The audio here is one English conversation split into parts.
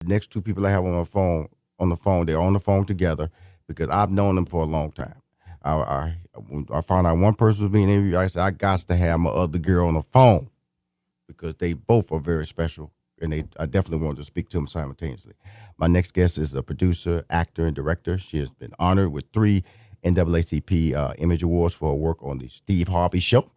The next two people I have on the phone, they're on the phone together because I've known them for a long time. When I found out one person was being interviewed, I said I got to have my other girl on the phone because they both are very special, and I definitely wanted to speak to them simultaneously. My next guest is a producer, actor, and director. She has been honored with 3 NAACP Image Awards for her work on the Steve Harvey Show.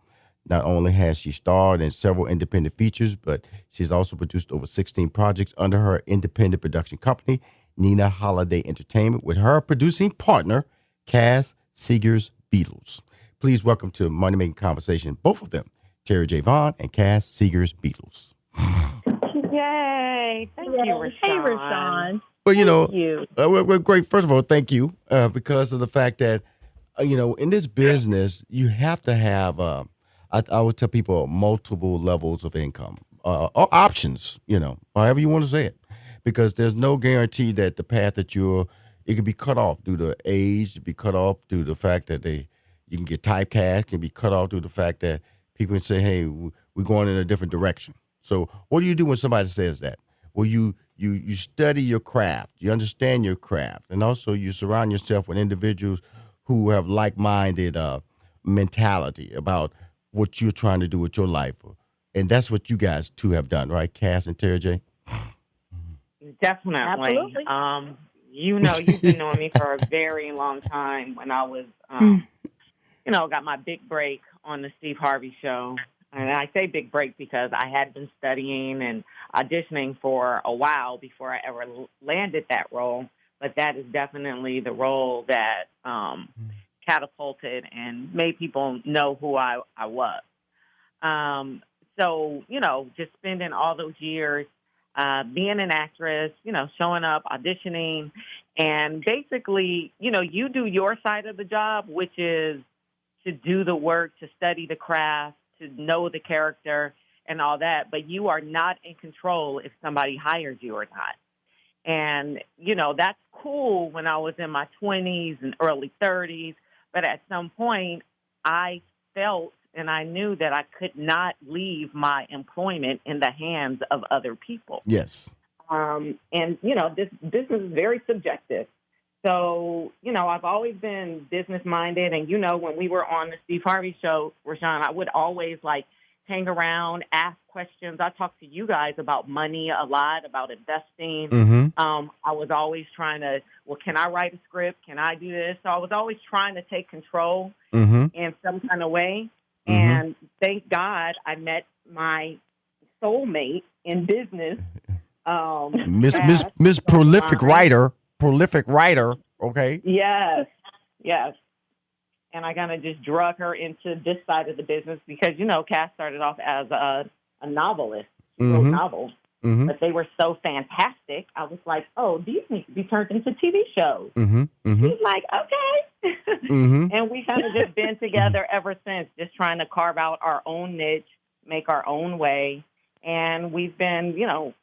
Not only has she starred in several independent features, but she's also produced over 16 projects under her independent production company, Nina Holiday Entertainment, with her producing partner, Cas Sigers Beatles. Please welcome to Money Making Conversation, both of them, Terri J. Vaughn and Cas Sigers Beatles. Yay. Thank you, Rushion. Hey, Rushion. Well, We're great. First of all, thank you because of the fact that, in this business, you have to have, I would tell people, multiple levels of income or options, however you want to say it, because there's no guarantee that the path that it can be cut off due to age, be cut off due to the fact that you can get typecast, can be cut off due to the fact that people can say, hey, we're going in a different direction. So what do you do when somebody says that? Well, you study your craft, you understand your craft, and also you surround yourself with individuals who have like-minded mentality about what you're trying to do with your life. And that's what you guys two have done, right, Cas and Terri J? Definitely. Absolutely. You've been knowing me for a very long time when I was, got my big break on the Steve Harvey Show. And I say big break because I had been studying and auditioning for a while before I ever landed that role. But that is definitely the role that catapulted and made people know who I was. So, just spending all those years being an actress, showing up, auditioning, and basically, you do your side of the job, which is to do the work, to study the craft, to know the character and all that, but you are not in control if somebody hires you or not. And, that's cool when I was in my 20s and early 30s, but at some point I felt and I knew that I could not leave my employment in the hands of other people. Yes. And, this business is very subjective. So, I've always been business-minded. And, when we were on the Steve Harvey Show, Rushion, I would always, hang around, ask questions. I talked to you guys about money a lot, about investing. Mm-hmm. I was always trying to, can I write a script? Can I do this? So I was always trying to take control in some kind of way. Mm-hmm. And thank God I met my soulmate in business. Miss Prolific Writer, okay? Yes. And I kind of just drug her into this side of the business because, Cas started off as a novelist. She wrote novels, but they were so fantastic. I was like, oh, these need to be turned into TV shows. She's like, okay. And we kind of just been together ever since, just trying to carve out our own niche, make our own way. And we've been,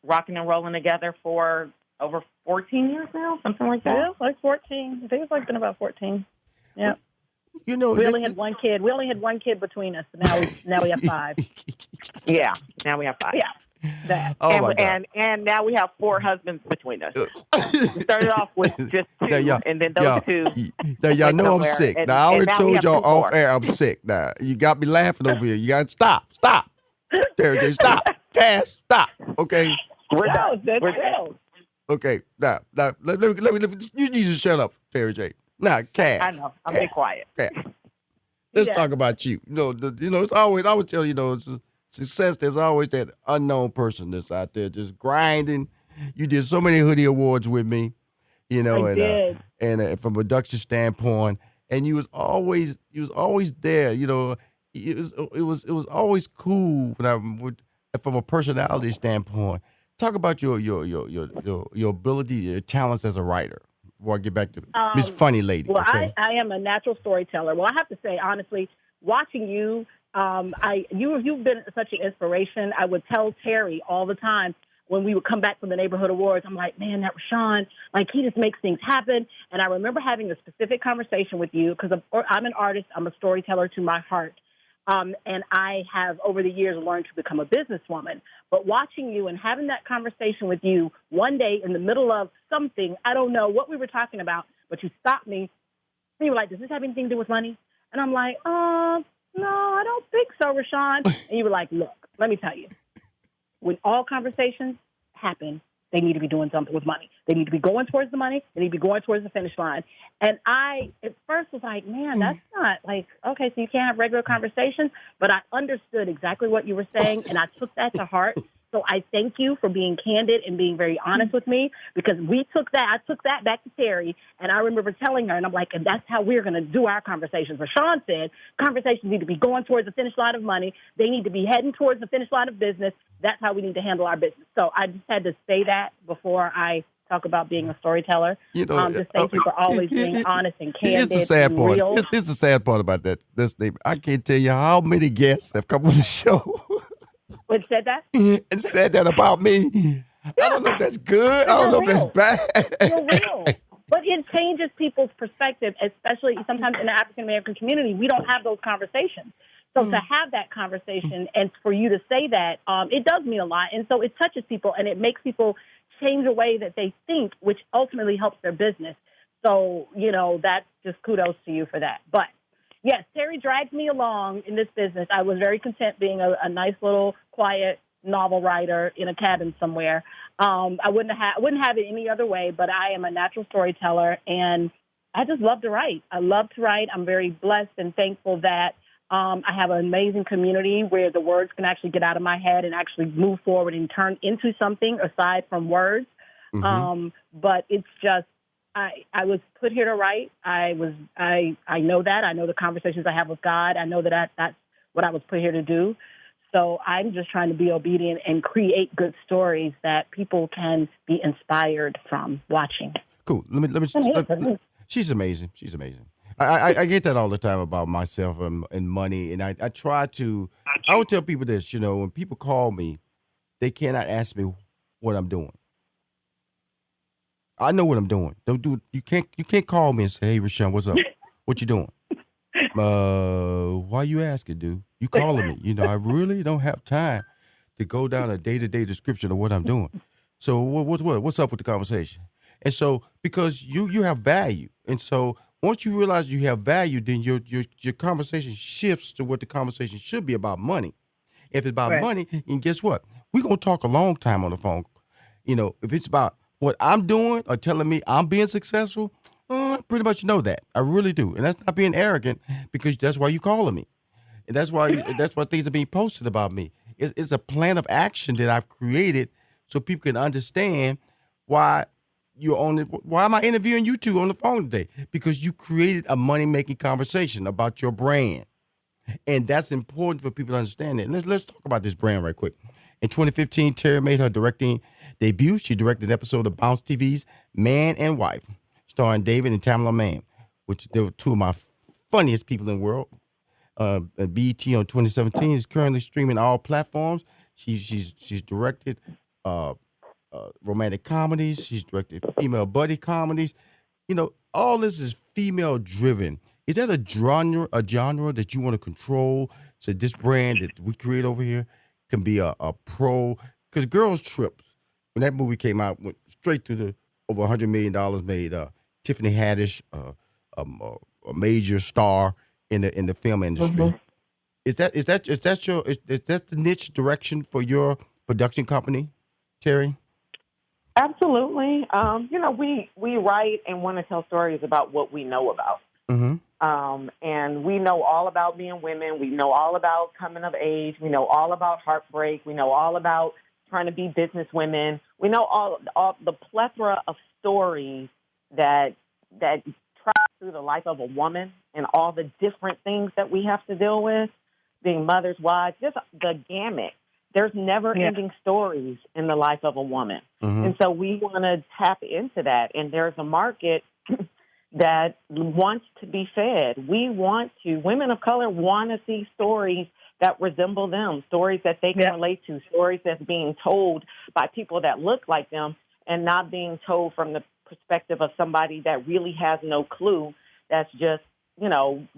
rocking and rolling together for over 14 years now, something like that. Yeah, like 14. I think it's been about 14. Yeah. We only had one kid. We only had one kid between us. Now we have 5. Yeah, now we have 5. Yeah. That. Oh and now we have 4 husbands between us. We started off with just 2, and then those 2. Now, y'all know I'm sick. Now, I already told y'all off more. air I'm sick. Now, you got me laughing over here. You got to stop. Terri J, stop. Cas, stop. Okay? We're done. We're done. Okay, now, let me, you need to shut up, Terri J. Now, Cas. I know. I'm being quiet. Cas. Let's talk about you. It's always, I would tell you, success, there's always that unknown person that's out there just grinding. You did so many hoodie awards with me, I did. And from a production standpoint, and you was always there. It was always cool from a personality standpoint. Talk about your ability, your talents as a writer. Before I get back to Miss Funny Lady. Well, okay? I am a natural storyteller. Well, I have to say, honestly, watching you, you've been such an inspiration. I would tell Terri all the time when we would come back from the neighborhood awards, I'm like, man, that Rushion, he just makes things happen. And I remember having a specific conversation with you because I'm an artist. I'm a storyteller to my heart. And I have, over the years, learned to become a businesswoman. But watching you and having that conversation with you one day in the middle of something, I don't know what we were talking about, but you stopped me. And you were like, does this have anything to do with money? And I'm like, no, I don't think so, Rushion. And you were like, look, let me tell you, when all conversations happen, they need to be doing something with money. They need to be going towards the money. They need to be going towards the finish line. And I, at first, was like, man, that's not like, okay, so you can't have regular conversations. But I understood exactly what you were saying, and I took that to heart. So I thank you for being candid and being very honest with me, because I took that back to Terri, and I remember telling her, and I'm like, and that's how we're going to do our conversations. Rushion said conversations need to be going towards the finish line of money. They need to be heading towards the finish line of business. That's how we need to handle our business. So I just had to say that before I talk about being a storyteller. Just thank you for always being honest and candid. Here's the sad part. Real. Here's the sad part about that. This thing. I can't tell you how many guests have come on the show. What said that? And said that about me. I don't know if that's good. I don't know if that's bad. You're real. But it changes people's perspective, especially sometimes in the African American community. We don't have those conversations. So to have that conversation and for you to say that, it does mean a lot. And so it touches people and it makes people change the way that they think, which ultimately helps their business. So, that's just kudos to you for that. But yes, Terri dragged me along in this business. I was very content being a nice little quiet novel writer in a cabin somewhere. I wouldn't have it any other way, but I am a natural storyteller, and I just love to write. I love to write. I'm very blessed and thankful that I have an amazing community where the words can actually get out of my head and actually move forward and turn into something aside from words. Mm-hmm. But it's just, I was put here to write. I know that. I know the conversations I have with God. I know that that's what I was put here to do. So I'm just trying to be obedient and create good stories that people can be inspired from watching. Cool. Let me. She's amazing. She's amazing. I get that all the time about myself and money, and I try to. I would tell people this. When people call me, they cannot ask me what I'm doing. I know what I'm doing. You can't call me and say, "Hey, Rushion, what's up? What you doing?" Why you asking, dude? You calling me? I really don't have time to go down a day-to-day description of what I'm doing. So what's up with the conversation? And so because you have value, and so once you realize you have value, then your conversation shifts to what the conversation should be about money. If it's about money, and guess what? We're gonna talk a long time on the phone. If it's about what I'm doing or telling me I'm being successful, I pretty much know that. I really do. And that's not being arrogant, because that's why you're calling me. And that's why things are being posted about me. It's a plan of action that I've created so people can understand why why am I interviewing you two on the phone today? Because you created a money-making conversation about your brand. And that's important for people to understand it. And let's talk about this brand right quick. In 2015, Terri made her directing debut. She directed an episode of Bounce TV's Man and Wife, starring David and Tamela Mann, which they were two of my funniest people in the world. BET on 2017 is currently streaming all platforms. She's directed romantic comedies. She's directed female buddy comedies. All this is female driven. Is that a genre that you want to control? So this brand that we create over here can be a pro, because Girls Trip, when that movie came out, went straight to the over $100 million made. Tiffany Haddish, a major star in the film industry. Mm-hmm. Is that the niche direction for your production company, Terri? Absolutely. We write and want to tell stories about what we know about. Mm-hmm. And we know all about being women. We know all about coming of age. We know all about heartbreak. We know all about trying to be business women. We know all the plethora of stories that travel through the life of a woman and all the different things that we have to deal with, being mothers, wives, just the gamut. There's never-ending stories in the life of a woman. Mm-hmm. And so we want to tap into that. And there's a market that wants to be fed. Women of color want to see stories that resemble them, stories that they can relate to, stories that's being told by people that look like them and not being told from the perspective of somebody that really has no clue, that's just,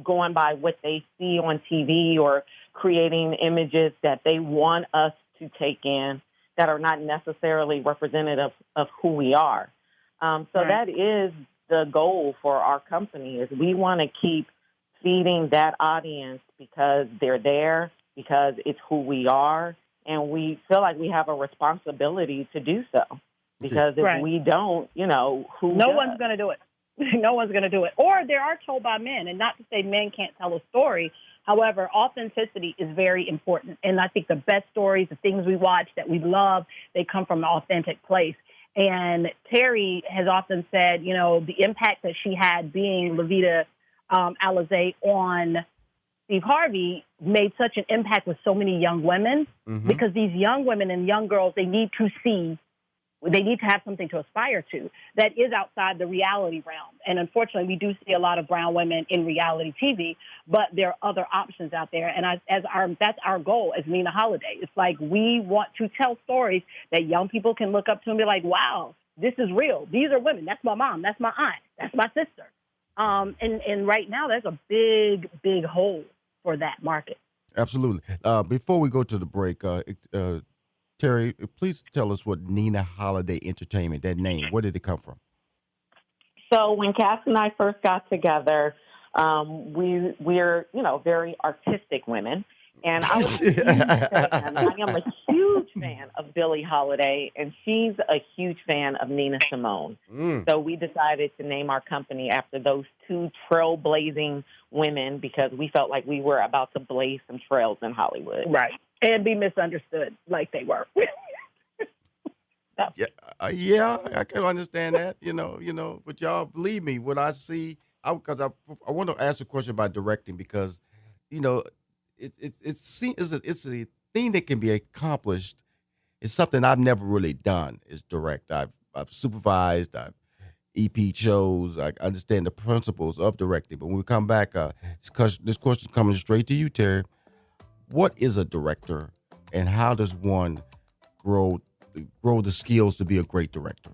going by what they see on TV or creating images that they want us to take in that are not necessarily representative of who we are. So that is the goal for our company, is we want to keep feeding that audience because they're there, because it's who we are, and we feel like we have a responsibility to do so. Because if we don't, who No does? one's going to do it. No one's going to do it. Or they are told by men, and not to say men can't tell a story. However, authenticity is very important. And I think the best stories, the things we watch that we love, they come from an authentic place. And Terri has often said, the impact that she had being Levita Alizé on Steve Harvey made such an impact with so many young women, because these young women and young girls, they need to have something to aspire to that is outside the reality realm. And unfortunately, we do see a lot of brown women in reality TV, but there are other options out there. And that's our goal as Nina Holiday. It's like we want to tell stories that young people can look up to and be like, wow, this is real. These are women. That's my mom. That's my aunt. That's my sister. And right now, there's a big, big hole for that market. Absolutely. Before we go to the break, Terri, please tell us what Nina Holiday Entertainment, that name, where did it come from? So when Cass and I first got together, we're very artistic women, and I was a huge fan. I am a huge fan of Billie Holiday, and she's a huge fan of Nina Simone. So we decided to name our company after those two trailblazing women because we felt like we were about to blaze some trails in Hollywood. Right. And be misunderstood like they were. Yeah, I can understand that, but y'all believe me, what I see, because I want to ask a question about directing because, it's a thing that can be accomplished. It's something I've never really done is direct. I've supervised, I've EP shows. I understand the principles of directing. But when we come back, this question is coming straight to you, Terri. What is a director, and how does one grow the skills to be a great director?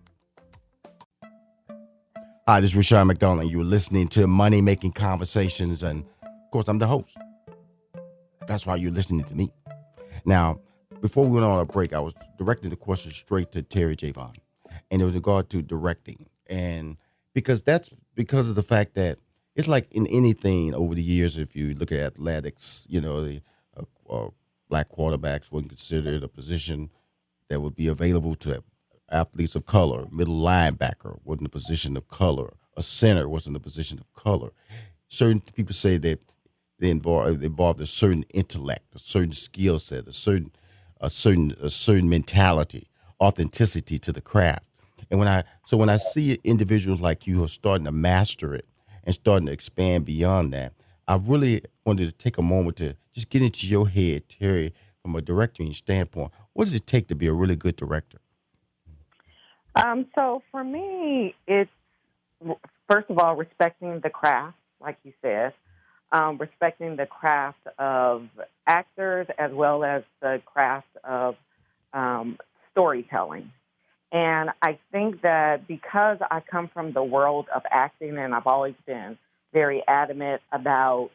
Hi, this is Rushion McDonald, and you're listening to Money Making Conversations, and of course, I'm the host. That's why you're listening to me. Now, before we went on a break, I was directing the question straight to Terri J. Vaughn, and it was in regard to directing, and because of the fact that it's like in anything over the years, if you look at athletics, black quarterbacks were considered a position that would be available to athletes of color. Middle linebacker wasn't a position of color. A center wasn't a position of color. Certain people say that they involved a certain intellect, a certain skill set, a certain mentality, authenticity to the craft. And when I see individuals like you who are starting to master it and starting to expand beyond that, I really wanted to take a moment to just get into your head, Terri, from a directing standpoint. What does it take to be a really good director? So for me, it's, first of all, respecting the craft, like you said, respecting the craft of actors as well as the craft of storytelling. And I think that because I come from the world of acting, and I've always been very adamant about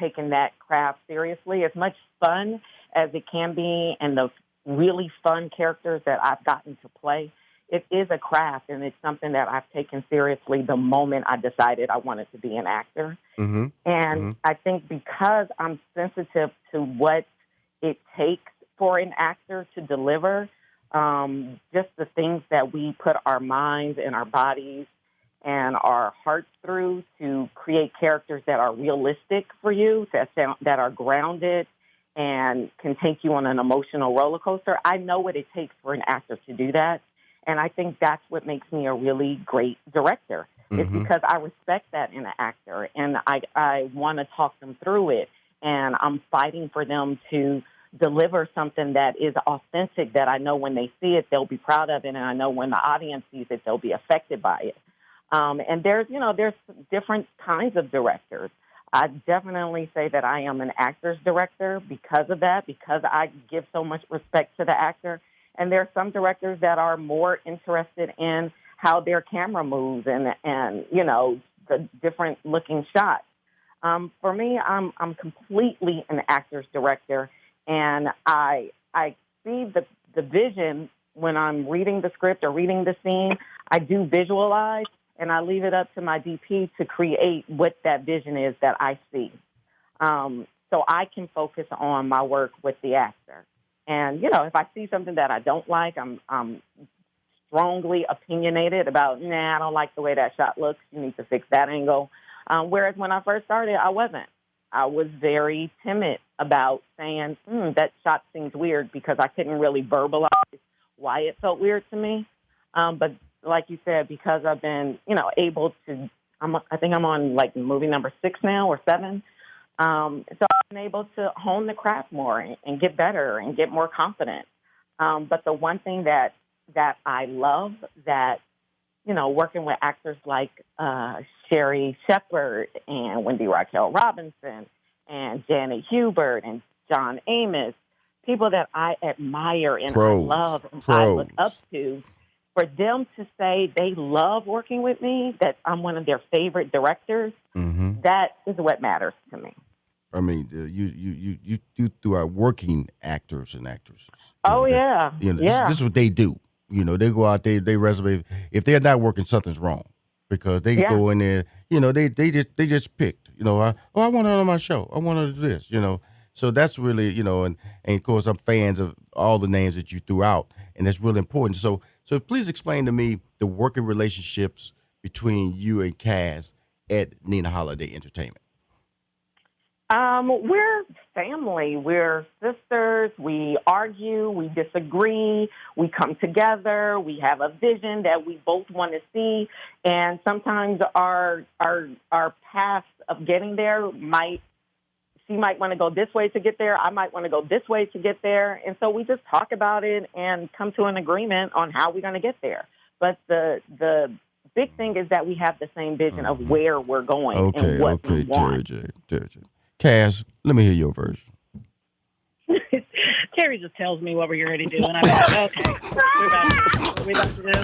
taking that craft seriously, as much fun as it can be, and the really fun characters that I've gotten to play, it is a craft, and it's something that I've taken seriously the moment I decided I wanted to be an actor. I think because I'm sensitive to what it takes for an actor to deliver, just the things that we put our minds and our bodies and our hearts through to create characters that are realistic for you, that are grounded and can take you on an emotional roller coaster. I know what it takes for an actor to do that. And I think that's what makes me a really great director. It's because I respect that in an actor, and I want to talk them through it. And I'm fighting for them to deliver something that is authentic, that I know when they see it, they'll be proud of it. And I know when the audience sees it, they'll be affected by it. And there's different kinds of directors. I definitely say that I am an actor's director because of that, because I give so much respect to the actor. And there are some directors that are more interested in how their camera moves and the different looking shots. For me, I'm completely an actor's director, and I see the vision when I'm reading the script or reading the scene. I do visualize, and I leave it up to my DP to create what that vision is that I see. So I can focus on my work with the actor. And, if I see something that I don't like, I'm strongly opinionated about, I don't like the way that shot looks. You need to fix that angle. Whereas when I first started, I wasn't. I was very timid about saying, that shot seems weird because I couldn't really verbalize why it felt weird to me. But like you said, because I've been, able to, I think I'm on like movie number 6 now or 7. So I've been able to hone the craft more and get better and get more confident. But the one thing that I love that, working with actors like Sherry Shepard and Wendy Raquel Robinson and Janet Hubert and John Amos, people that I admire and I love and I look up to, for them to say they love working with me, that I'm one of their favorite directors, that is what matters to me. I mean, you through our working actors and actresses. Yeah. This is what they do. They go out there, they resume. If they're not working, something's wrong, because they go in there. They just picked. I want her on my show. I want her to do this. So that's really and of course I'm fans of all the names that you threw out, and that's really important. So please explain to me the working relationships between you and Cas at Nina Holiday Entertainment. We're family. We're sisters. We argue. We disagree. We come together. We have a vision that we both want to see. And sometimes our path of getting there she might want to go this way to get there. I might want to go this way to get there. And so we just talk about it and come to an agreement on how we're going to get there. But the big thing is that we have the same vision of where we're going and what we want. Terri. Cas, let me hear your version. Terri just tells me what we're going to do, and I'm like, okay, what are we about to do?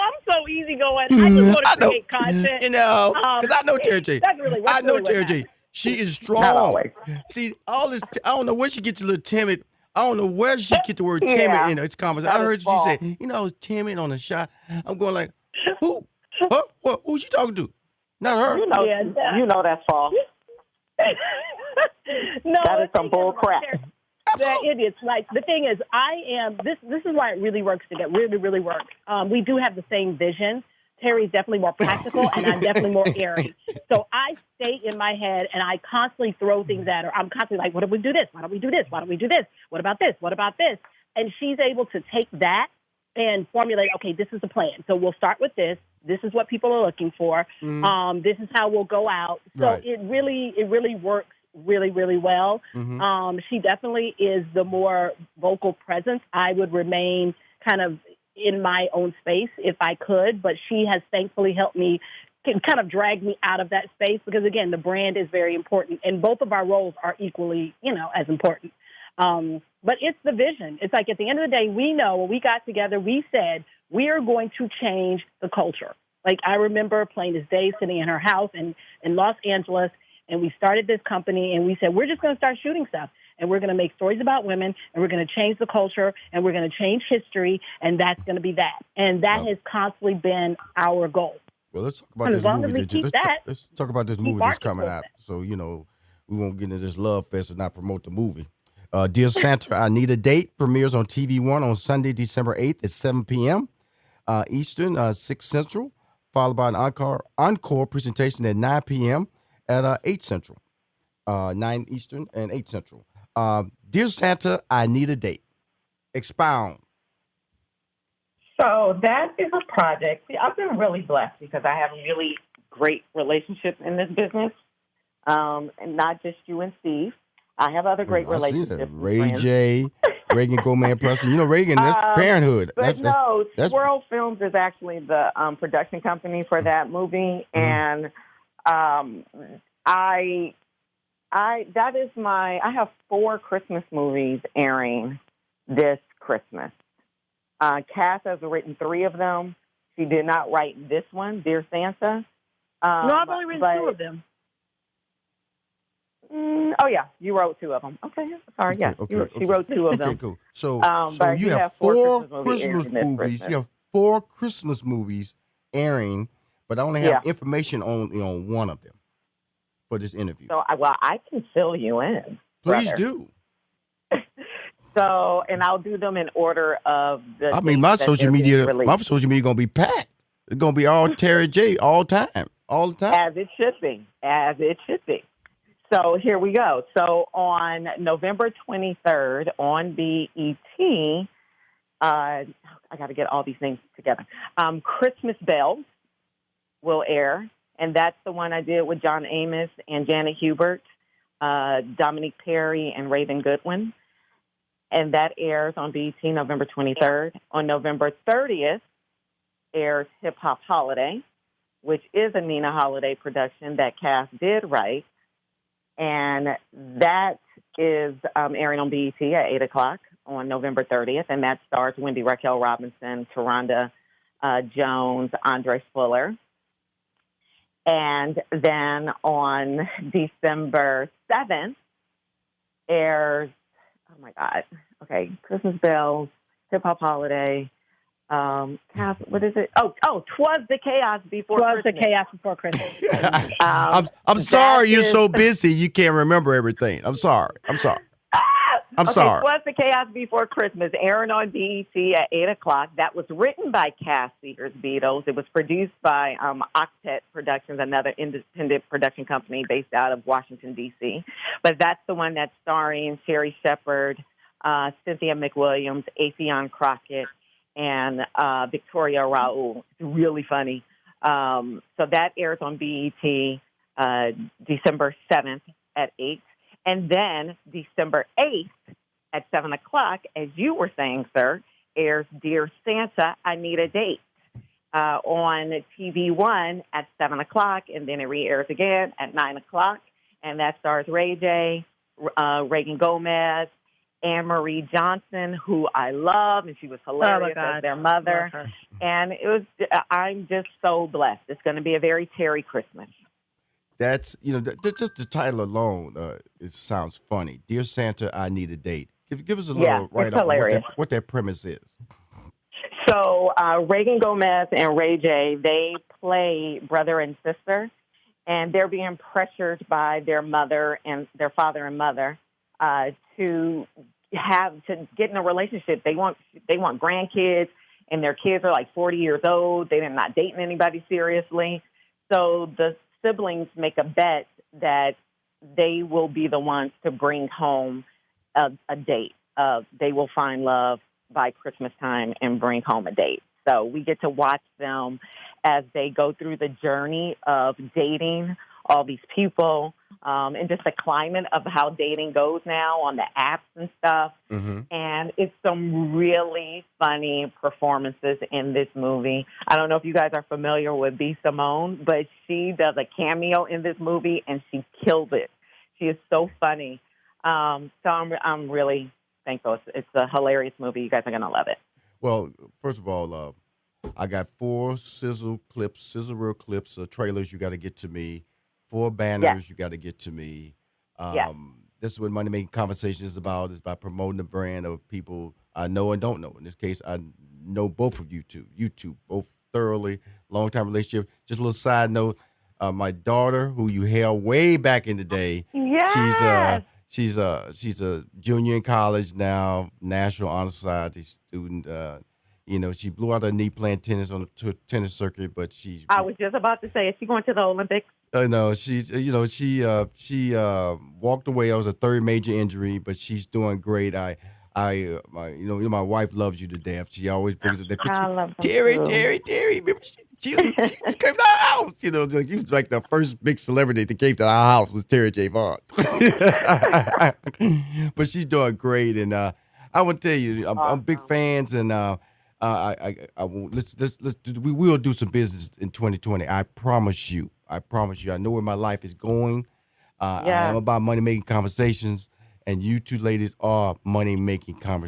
I'm so easygoing. I just want to create content. Because I know Terri J. I know Terri J. She is strong. See, all this, I don't know where she gets a little timid. I don't know where she gets the word timid in this conversation. I heard she say, I was timid on a shot. I'm going like, who? Huh? Who she talking to? Not her. You know that's false. No, that is some bull crap. It is. Like, the thing is, this is why it really works together. Really, really works. We do have the same vision. Terry's definitely more practical, and I'm definitely more airy. So I stay in my head, and I constantly throw things at her. I'm constantly like, what if we do this? Why don't we do this? Why don't we do this? What about this? What about this? And she's able to take that and formulate, okay, this is the plan. So we'll start with this. This is what people are looking for. This is how we'll go out. So it really works really, really well. She definitely is the more vocal presence. I would remain kind of in my own space if I could, but she has thankfully helped me, kind of drag me out of that space, because again, the brand is very important and both of our roles are equally, as important. But it's the vision. It's like, at the end of the day, we know when we got together, we said we are going to change the culture. Like, I remember plain as day sitting in her house in Los Angeles, and we started this company, and we said, we're just going to start shooting stuff, and we're going to make stories about women, and we're going to change the culture, and we're going to change history, and that's going to be that. And that has constantly been our goal. Well, let's talk about this movie. Let's talk about this movie that's coming out. So, we won't get into this love fest and not promote the movie. Dear Santa, I Need a Date premieres on TV One on Sunday, December 8th at 7 p.m. Eastern, 6 Central, followed by an encore presentation at 9 p.m. at 8 Central, 9 Eastern and 8 Central. Dear Santa, I Need a Date. Expound. So that is a project. See, I've been really blessed because I have really great relationships in this business, and not just you and Steve. I have other great relationships. Ray J, Reagan Goldman Preston. Reagan, that's Parenthood. But that's Swirl Films is actually the production company for that movie, and I have 4 Christmas movies airing this Christmas. Cas has written 3 of them. She did not write this one, Dear Santa. No, I've only written two of them. Oh yeah, you wrote two of them. Okay, sorry. Yeah, she wrote two of them. Okay, cool. So but you have four Christmas movies. Christmas. You have 4 Christmas movies airing, but I only have information on one of them for this interview. So, I can fill you in. Please brother. do. So, and I'll do them in order of the. I mean, my social media gonna be packed. It's gonna be all Terri J all the time. As it should be. So here we go. So on November 23rd on BET, I got to get all these things together. Christmas Bells will air, and that's the one I did with John Amos and Janet Hubert, Dominique Perry, and Raven Goodwin. And that airs on BET November 23rd. On November 30th airs Hip Hop Holiday, which is a Nina Holiday production that Cass did write. And that is airing on BET at 8 o'clock on November 30th. And that stars Wendy Raquel Robinson, Taronda Jones, Andre Fuller. And then on December 7th airs, oh my God, okay, Christmas Bells, Hip Hop Holiday, what is it? Oh, 'Twas the Chaos Before Christmas. 'Twas the Chaos Before Christmas. I'm sorry you're so busy you can't remember everything. I'm sorry. I'm sorry. 'Twas the Chaos Before Christmas, airing on BET at 8 o'clock. That was written by Cas Sigers Beatles. It was produced by Octet Productions, another independent production company based out of Washington, D.C. But that's the one that's starring Sherry Shepherd, Cynthia McWilliams, Affion Crockett, and Victoria Raoul. It's really funny. So that airs on BET December 7th at 8. And then December 8th at 7 o'clock, as you were saying, sir, airs Dear Santa, I Need a Date on TV1 at 7 o'clock. And then it re-airs again at 9 o'clock. And that stars Ray J, Reagan Gomez, Anne-Marie Johnson, who I love, and she was hilarious as their mother. And I'm just so blessed. It's going to be a very Terri Christmas. That's, just the title alone, it sounds funny. Dear Santa, I Need a Date. Give us a little write-up on what that premise is. So Reagan Gomez and Ray J, they play brother and sister, and they're being pressured by their mother and their father and mother to get in a relationship. They want grandkids, and their kids are like 40 years old. They're not dating anybody seriously. So the siblings make a bet that they will be the ones to bring home a date. They will find love by Christmas time and bring home a date. So we get to watch them as they go through the journey of dating all these people, and just the climate of how dating goes now on the apps and stuff. Mm-hmm. And it's some really funny performances in this movie. I don't know if you guys are familiar with B. Simone, but she does a cameo in this movie, and she kills it. She is so funny. So I'm really thankful. It's a hilarious movie. You guys are going to love it. Well, first of all, I got 4 sizzle reel clips, trailers you got to get to me. 4 banners you got to get to me. This is what Money Making Conversation is about. It's about promoting the brand of people I know and don't know. In this case, I know both of you two, both thoroughly, long-time relationship. Just a little side note, my daughter, who you held way back in the day, she's a junior in college now, National Honor Society student. She blew out her knee playing tennis on the tennis circuit, but I was just about to say, is she going to the Olympics? No, she walked away. It was a third major injury, but she's doing great. My wife loves you to death. She always brings up that picture. I love Terri. Remember she came to our house. You was like the first big celebrity that came to our house was Terri J. Vaughn. But she's doing great, and I want to tell you, I'm big fans, and we will do some business in 2020. I promise you. I know where my life is going. I am about money-making conversations, and you two ladies are money-making conversations.